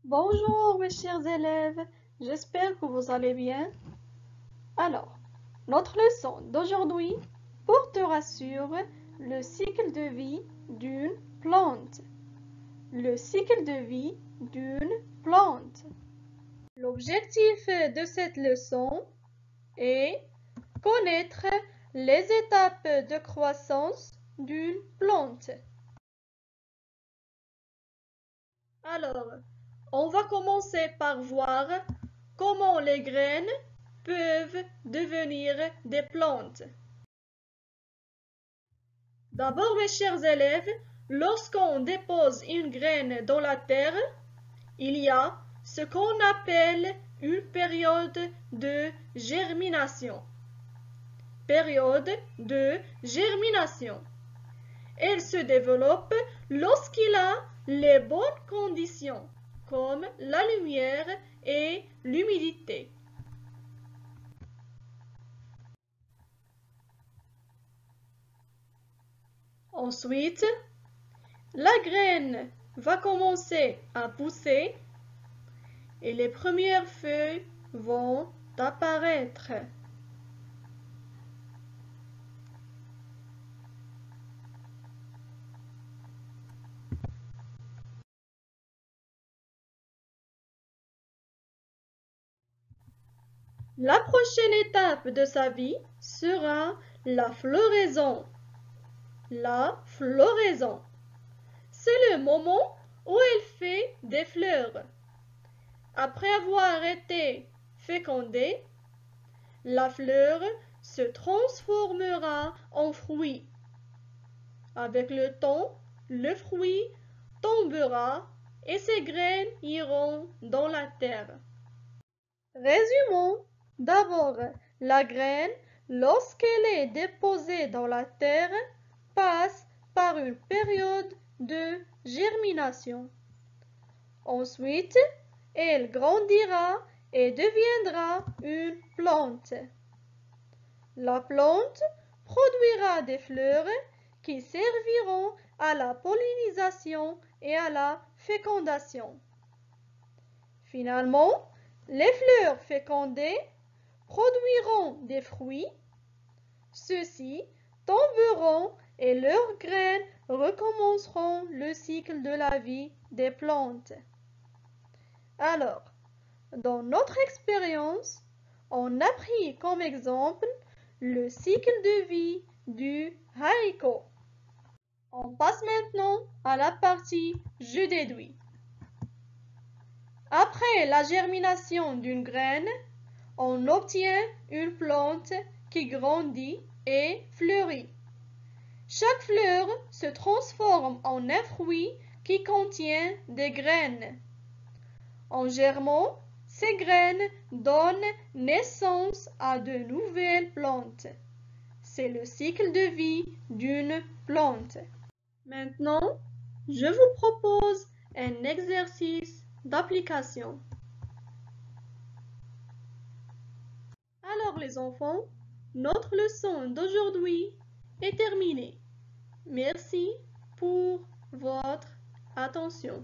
Bonjour mes chers élèves, j'espère que vous allez bien. Alors, notre leçon d'aujourd'hui portera sur le cycle de vie d'une plante. Le cycle de vie d'une plante. L'objectif de cette leçon est connaître les étapes de croissance d'une plante. Alors, on va commencer par voir comment les graines peuvent devenir des plantes. D'abord, mes chers élèves, lorsqu'on dépose une graine dans la terre, il y a ce qu'on appelle une période de germination. Période de germination. Elle se développe lorsqu'il a les bonnes conditions, comme la lumière et l'humidité. Ensuite, la graine va commencer à pousser et les premières feuilles vont apparaître. La prochaine étape de sa vie sera la floraison. La floraison. C'est le moment où elle fait des fleurs. Après avoir été fécondée, la fleur se transformera en fruit. Avec le temps, le fruit tombera et ses graines iront dans la terre. Résumons. D'abord, la graine, lorsqu'elle est déposée dans la terre, passe par une période de germination. Ensuite, elle grandira et deviendra une plante. La plante produira des fleurs qui serviront à la pollinisation et à la fécondation. Finalement, les fleurs fécondées produiront des fruits. Ceux-ci tomberont et leurs graines recommenceront le cycle de la vie des plantes. Alors, dans notre expérience, on a pris comme exemple le cycle de vie du haricot. On passe maintenant à la partie je déduis. Après la germination d'une graine, on obtient une plante qui grandit et fleurit. Chaque fleur se transforme en un fruit qui contient des graines. En germant, ces graines donnent naissance à de nouvelles plantes. C'est le cycle de vie d'une plante. Maintenant, je vous propose un exercice d'application. Alors les enfants, notre leçon d'aujourd'hui est terminée. Merci pour votre attention.